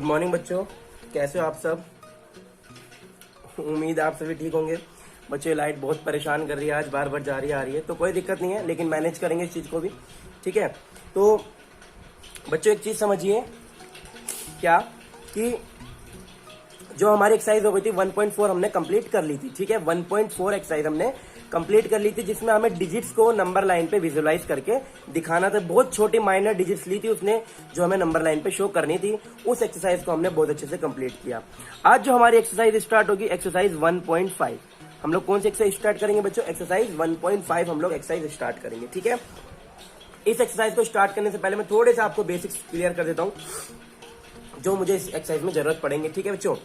Morning बच्चों, कैसे हो आप सब। उम्मीद है आप सभी ठीक होंगे। बच्चों लाइट बहुत परेशान कर रही है, आज बार बार जा रही है आ रही है, तो कोई दिक्कत नहीं है, लेकिन मैनेज करेंगे इस चीज को भी। ठीक है, तो बच्चों एक चीज समझिए क्या कि जो हमारी एक्सरसाइज हो गई थी 1.4 हमने कंप्लीट कर ली थी। ठीक है, 1.4 एक्सरसाइज हमने कंप्लीट कर ली थी, जिसमें हमें डिजिट्स को नंबर लाइन पे विजुअलाइज करके दिखाना था। बहुत छोटी माइनर डिजिट्स ली थी उसने, जो हमें नंबर लाइन पे शो करनी थी। उस एक्सरसाइज को हमने बहुत अच्छे से कंप्लीट किया। आज जो हमारी एक्सरसाइज स्टार्ट होगी, एक्सरसाइज 1.5। हम लोग कौन सी एक्सरसाइज स्टार्ट करेंगे बच्चों? एक्सरसाइज 1.5 हम लोग एक्सरसाइज स्टार्ट करेंगे। ठीक है, इस एक्सरसाइज को स्टार्ट करने से पहले मैं थोड़े से आपको बेसिक्स क्लियर कर देता हूँ, जो मुझे इस एक्सरसाइज में जरूरत पड़ेंगे। ठीक है बच्चों,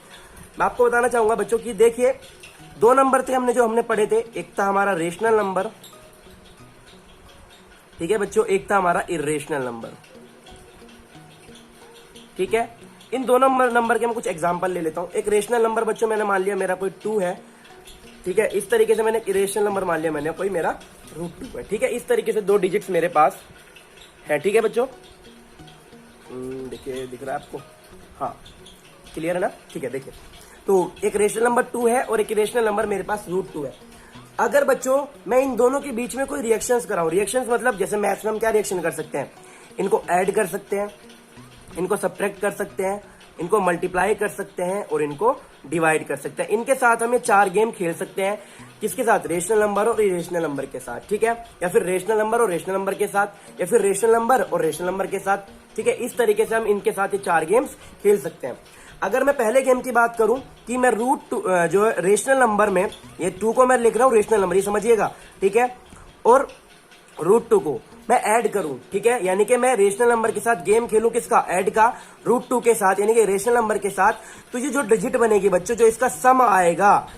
मैं आपको बताना चाहूंगा बच्चों की देखिए, दो नंबर थे हमने पढ़े थे। एक था हमारा रेशनल नंबर, ठीक है बच्चों, एक था हमारा इर्रेशनल नंबर। ठीक है, इन दोनों नंबर के मैं कुछ एग्जांपल ले लेता हूं। एक रेशनल नंबर बच्चों मैंने मान लिया मेरा कोई 2 है। ठीक है, इस तरीके से मैंने इर्रेशनल नंबर मान लिया मैंने कोई मेरा √2 है। ठीक है, इस तरीके से दो डिजिट्स मेरे पास है। ठीक है बच्चों, देखिए दिख रहा है आपको? हाँ, क्लियर है ना? ठीक है, देखिए तो एक रेशनल नंबर 2 है और एक इरेशनल नंबर मेरे पास √2 है। अगर बच्चों मैं इन दोनों के बीच में कोई रिएक्शंस कराऊं, रिएक्शंस मतलब जैसे मैथ्स में हम क्या रिएक्शन कर सकते हैं? इनको ऐड कर सकते हैं, इनको सब्ट्रैक्ट कर सकते हैं, इनको मल्टीप्लाई कर सकते हैं और इनको डिवाइड कर सकते हैं। इनके साथ हम ये 4 गेम खेल सकते हैं। किसके साथ? रेशनल नंबर और इरेशनल नंबर के साथ। ठीक है, या फिर रेशनल नंबर और रेशनल नंबर के साथ, या फिर रेशनल नंबर और रेशनल नंबर के साथ। ठीक है, इस तरीके से हम इनके साथ ये 4 गेम्स खेल सकते हैं। अगर मैं पहले गेम की बात करूं कि मैं √2 जो रेशनल नंबर में, ये 2 को मैं लिख रहा हूं रेशनल नंबर, ये समझिएगा। ठीक है, और √2 को मैं ऐड करूं। ठीक है, यानी कि मैं रेशनल नंबर के साथ गेम खेलूं, किसका? ऐड का, √2 के साथ, यानी कि रेशनल नंबर के साथ। तो ये जो डिजिट बनेगी बच्चों, जो इसका सम आएगा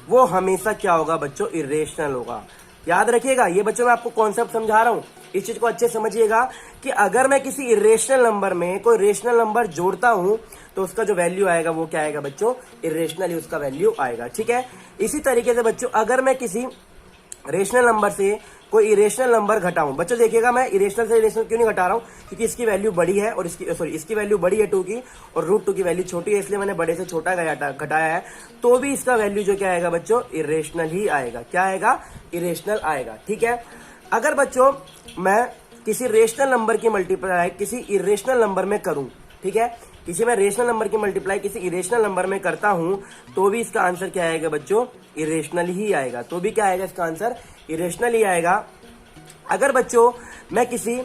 वो हमेशा क्या होगा बच्चों? इर्रेशनल होगा। याद रखिएगा, ये बच्चों मैं आपको कॉन्सेप्ट समझा रहा हूं, इस चीज को अच्छे समझिएगा कि अगर मैं किसी इर्रेशनल नंबर में कोई रेशनल नंबर जोड़ता हूं तो उसका जो वैल्यू आएगा वो क्या आएगा बच्चों? इर्रेशनल ही उसका वैल्यू आएगा। ठीक है, इसी तरीके से बच्चों अगर मैं किसी रेशनल नंबर से कोई इरेशनल नंबर घटाऊं, बच्चों देखिएगा मैं इरेशनल से इरेशनल क्यों नहीं घटा रहा हूं, क्योंकि इसकी वैल्यू बड़ी है और इसकी वैल्यू बड़ी है 2 की, और √2 की वैल्यू छोटी है, इसलिए मैंने बड़े से छोटा घटाया है। तो भी इसका वैल्यू जो क्या आएगा बच्चों? इरेशनल ही आएगा। क्या आएगा? इरेशनल आएगा। ठीक है, अगर बच्चों मैं किसी रेशनल नंबर की मल्टीप्लाई किसी इरेशनल नंबर में करूं, ठीक है, किसी मैं रेशनल नंबर की मल्टीप्लाई किसी इरेशनल नंबर में करता हूं, तो भी इसका आंसर क्या आएगा बच्चों? इरेशनल ही आएगा। तो भी क्या आएगा इसका आंसर? इरेशनल ही आएगा। अगर बच्चों मैं किसी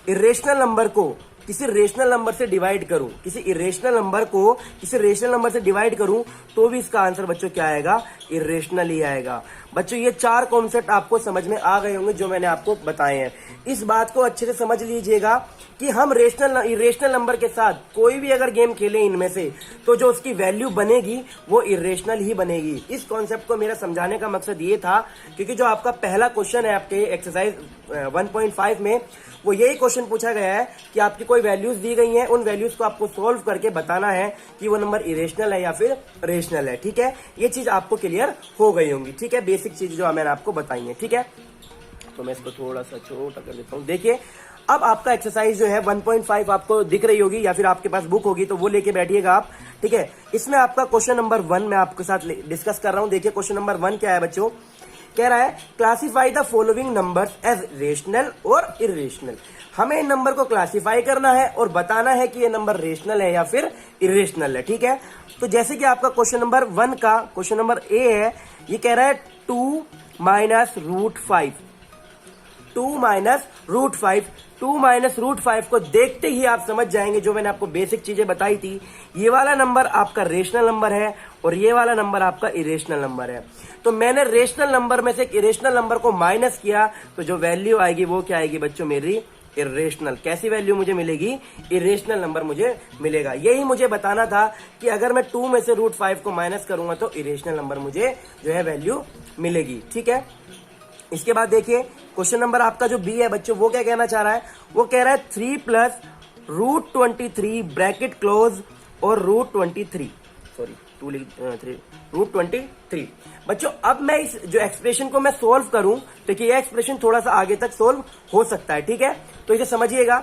इरेशनल नंबर को किसी रेशनल नंबर से डिवाइड करूं, किसी इरेशनल नंबर को किसी रेशनल नंबर से डिवाइड करूं, तो भी इसका आंसर बच्चों क्या आएगा? इरेशनल ही आएगा। बच्चों ये 4 कॉन्सेप्ट आपको समझ में आ गए होंगे जो मैंने आपको बताए हैं। इस बात को अच्छे से समझ लीजिएगा कि हम इरेशनल नंबर के साथ कोई भी अगर गेम खेलें इनमें से, तो जो उसकी वैल्यू बनेगी वो इरेशनल ही बनेगी। इस कॉन्सेप्ट को मेरा समझाने का मकसद ये था, क्योंकि जो आपका पहला क्वेश्चन है आपके एक्सरसाइज 1.5 में, वो यही क्वेश्चन पूछा गया है कि आपकी कोई वैल्यूज दी गई हैं, उन वैल्यूज को आपको सोल्व करके बताना है कि वो नंबर इरेशनल है या फिर रेशनल है। ठीक है, ये चीज आपको क्लियर हो गई होंगी। ठीक है, बेसिक चीज जो मैंने आपको बताई है। ठीक है, तो मैं इसको थोड़ा सा छोटा कर देता हूं। देखिए अब आपका एक्सरसाइज जो है 1.5 आपको दिख रही होगी, या फिर आपके पास बुक होगी तो वो लेके बैठिएगा आप। ठीक है, इसमें आपका क्वेश्चन नंबर 1 मैं आपके साथ डिस्कस कर रहा हूं। देखिए क्वेश्चन नंबर 1 क्या है बच्चों? कह रहा है classify the following numbers as rational और इरेशनल। हमें इन नंबर को क्लासीफाई करना है और बताना है कि ये नंबर रेशनल है या फिर इरेशनल है। ठीक है, तो जैसे कि आपका क्वेश्चन नंबर 1 का क्वेश्चन नंबर ए है, ये कह रहा है 2 - √5, 2 - √5। 2 - √5 को देखते ही आप समझ जाएंगे, जो मैंने आपको बेसिक चीजें बताई थी, ये वाला नंबर आपका रेशनल नंबर है और ये वाला नंबर आपका इरेशनल नंबर है। तो मैंने रेशनल नंबर में से इरेशनल नंबर को माइनस किया, तो जो वैल्यू आएगी वो क्या आएगी बच्चों? मेरी इरेशनल। कैसी वैल्यू मुझे मिलेगी? इरेशनल नंबर मुझे मिलेगा। यही मुझे बताना था कि अगर मैं 2 में से √5 को माइनस करूंगा तो इरेशनल नंबर मुझे जो है वैल्यू मिलेगी। ठीक है, इसके बाद देखिए क्वेश्चन नंबर आपका जो बी है बच्चों, वो क्या कहना चाह रहा है? वो कह रहा है 3 + √23 ब्रैकेट क्लोज और √23, सॉरी 3 √23। बच्चों अब मैं इस जो एक्सप्रेशन को मैं सोल्व करूं, तो ये एक्सप्रेशन थोड़ा सा आगे तक सोल्व हो सकता है। ठीक है, तो इसे समझिएगा।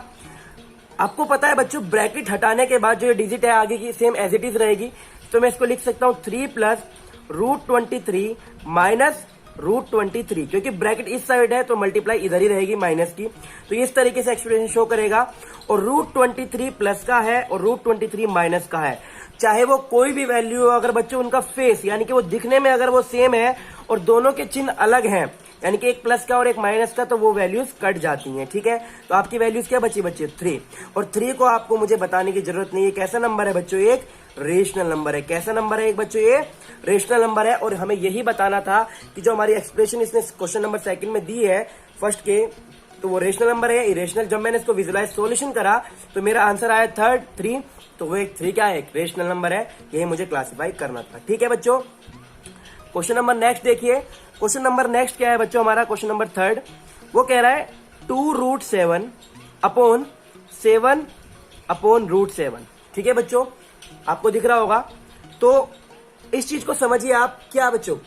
आपको पता है बच्चों, ब्रैकेट हटाने के बाद जो ये डिजिट है आगे की सेम एज इट इज रहेगी, तो मैं इसको लिख सकता हूं 3 प्लस √23 माइनस √23, क्योंकि ब्रैकेट इस साइड है तो मल्टीप्लाई इधर ही रहेगी माइनस की। तो इस तरीके से एक्सप्रेशन शो करेगा। और √23 प्लस का है और √23 माइनस का है, चाहे वो कोई भी वैल्यू हो, अगर बच्चों उनका फेस यानी कि वो दिखने में अगर वो सेम है और दोनों के चिन्ह अलग हैं, यानी कि एक प्लस का और एक माइनस का, तो वो वैल्यूज कट जाती हैं। ठीक है, तो आपकी वैल्यूज क्या बची बच्चे 3, और 3 को आपको मुझे बताने की जरूरत नहीं है। कैसा नंबर है बच्चों? एक रेशनल नंबर है। कैसा नंबर है एक बच्चों? ये रेशनल नंबर है। और हमें यही बताना था कि जो हमारी एक्सप्रेशन इसने क्वेश्चन नंबर 2 में दी है फर्स्ट के, तो वो रेशनल नंबर है, इरेशनल। जब मैंने इसको विजुलाइज सॉल्यूशन करा तो मेरा आंसर आया 3, तो वो एक 3 क्या है? एक रेशनल नंबर है। यही मुझे क्लासिफाई करना था। ठीक है बच्चों, क्वेश्चन नंबर नेक्स्ट देखिए। क्वेश्चन नंबर नेक्स्ट क्या है बच्चों हमारा? क्वेश्चन नंबर 3 वो कह रहा है 2√7 अपॉन 7 अपॉन √7। ठीक है बच्चों, आपको दिख रहा होगा। तो इस चीज को समझिए आप, क्या बच्चों,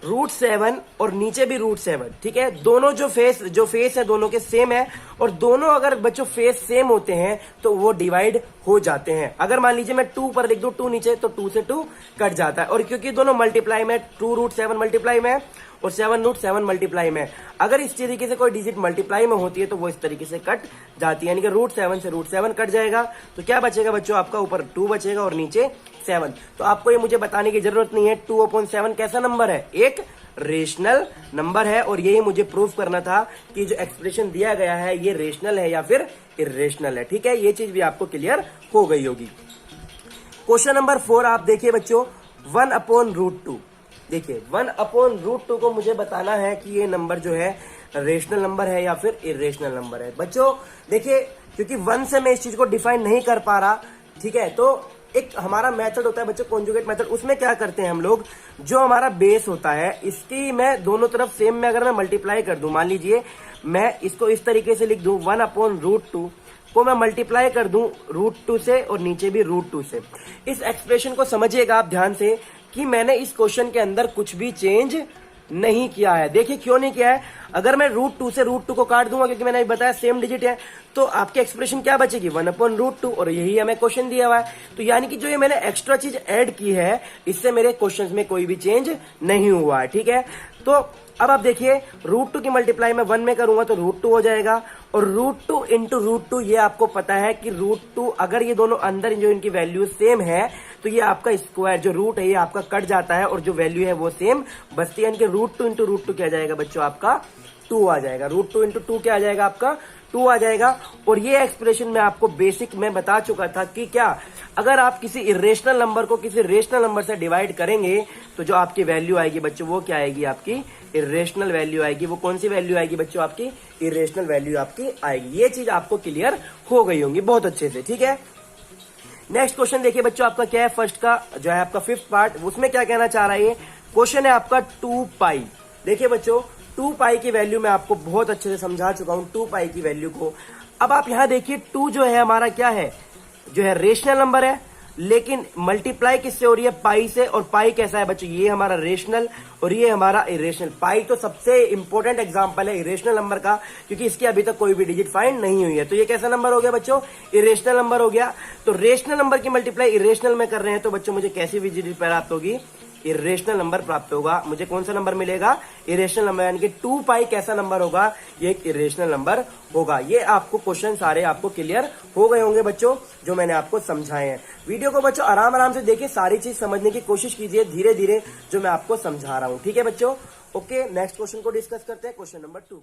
√7 और नीचे भी √7। ठीक है, दोनों जो फेस है दोनों के सेम है, और दोनों अगर बच्चों फेस सेम होते हैं तो वो डिवाइड हो जाते हैं। अगर मान लीजिए मैं 2 पर लिख दूं 2 नीचे, तो 2 से 2 कट जाता है। और क्योंकि दोनों मल्टीप्लाई में, 2√7 मल्टीप्लाई में और 7√7 मल्टीप्लाई में, अगर इस तरीके से कोई डिजिट मल्टीप्लाई में होती है तो वो इस तरीके से कट जाती है, यानी कि √7 से √7 कट जाएगा। तो क्या बचेगा बच्चों? आपका ऊपर 2 बचेगा और नीचे 7। तो आपको ये मुझे बताने की जरूरत नहीं है 2/7 कैसा नंबर है? एक रेशनल नंबर है। और यही मुझे प्रूव करना था कि जो एक्सप्रेशन दिया गया है ये रेशनल है या फिर इरेशनल है। ठीक है, ये चीज भी आपको क्लियर हो गई होगी। क्वेश्चन नंबर 4 आप देखिए बच्चों, 1/√2। देखिए 1/√2 को मुझे बताना है कि ये नंबर जो है रेशनल नंबर है या फिर इरेशनल नंबर है। बच्चों देखिए, क्योंकि 1 से मैं इस चीज को डिफाइन नहीं कर पा रहा, ठीक है, तो एक हमारा मेथड होता है बच्चों कॉन्जुगेट मेथड। उसमें क्या करते हैं हम लोग, जो हमारा बेस होता है इसकी मैं दोनों तरफ सेम में अगर मैं मल्टीप्लाई कर दूं, मान लीजिए मैं इसको इस तरीके से लिख दूं 1/√2 को मैं मल्टीप्लाई कर दूं √2 से और नीचे भी √2 से। इस एक्सप्रेशन को समझिएगा आप ध्यान से कि मैंने इस क्वेश्चन के अंदर कुछ भी चेंज नहीं किया है। देखिए क्यों नहीं किया है, अगर मैं √2 से √2 को काट दूंगा, क्योंकि मैंने बताया सेम डिजिट है, तो आपकी एक्सप्रेशन क्या बचेगी? 1/√2, और यही हमें क्वेश्चन दिया हुआ है। तो यानी कि जो ये मैंने एक्स्ट्रा चीज ऐड की है, इससे मेरे क्वेश्चंस में कोई भी चेंज नहीं हुआ है। ठीक है, तो अब आप देखिए √2 की मल्टीप्लाई में 1 में करूंगा तो √2 हो जाएगा, और √2 इंटू √2 ये आपको पता है कि √2 अगर ये दोनों अंदर जो इनकी वैल्यू सेम है तो ये आपका स्क्वायर जो रूट है ये आपका कट जाता है, और जो वैल्यू है वो सेम बचती है, यानी कि √2 इंटू √2 क्या जाएगा बच्चों? आपका 2 आ जाएगा। √2 इंटू 2 क्या आ जाएगा? आपका 2 आ जाएगा। और ये एक्सप्रेशन में आपको बेसिक में बता चुका था कि क्या, अगर आप किसी इरेशनल नंबर को किसी रेशनल नंबर से डिवाइड करेंगे तो जो आपकी वैल्यू आएगी बच्चों वो क्या आएगी? आपकी इरेशनल वैल्यू आएगी। वो कौन सी वैल्यू आएगी बच्चों? आपकी इरेशनल वैल्यू आपकी आएगी। ये चीज आपको क्लियर हो गई होंगी बहुत अच्छे से। ठीक है, नेक्स्ट क्वेश्चन देखिए बच्चों, आपका क्या है? फर्स्ट का जो है आपका 5th पार्ट, उसमें क्या कहना चाह रहा है? ये क्वेश्चन है आपका 2π। देखिए बच्चों 2π की वैल्यू मैं आपको बहुत अच्छे से समझा चुका हूं, 2π की वैल्यू को। अब आप यहां देखिए 2 जो है हमारा क्या है? जो है रेशनल नंबर है, लेकिन मल्टीप्लाई किससे हो रही है? पाई से। और पाई कैसा है बच्चों? ये हमारा रेशनल और ये हमारा इरेशनल। पाई तो सबसे इंपॉर्टेंट एग्जांपल है इरेशनल नंबर का, क्योंकि इसकी अभी तक कोई भी डिजिट फाइंड नहीं हुई है। तो ये कैसा नंबर हो गया बच्चों? इरेशनल नंबर हो गया। तो रेशनल नंबर की मल्टीप्लाई इरेशनल में कर रहे हैं तो बच्चों मुझे कैसी भी डिजिट प्राप्त होगी? इरेशनल नंबर प्राप्त होगा। मुझे कौन सा नंबर मिलेगा? इरेशनल नंबर, यानी कि 2π कैसा नंबर होगा? ये एक इरेशनल नंबर होगा। ये आपको क्वेश्चन सारे आपको क्लियर हो गए होंगे बच्चों, जो मैंने आपको समझाए हैं। वीडियो को बच्चों आराम आराम से देखिए, सारी चीज समझने की कोशिश कीजिए धीरे धीरे, जो मैं आपको समझा रहा हूं। ठीक है बच्चों, ओके, नेक्स्ट क्वेश्चन को डिस्कस करते हैं, क्वेश्चन नंबर 2।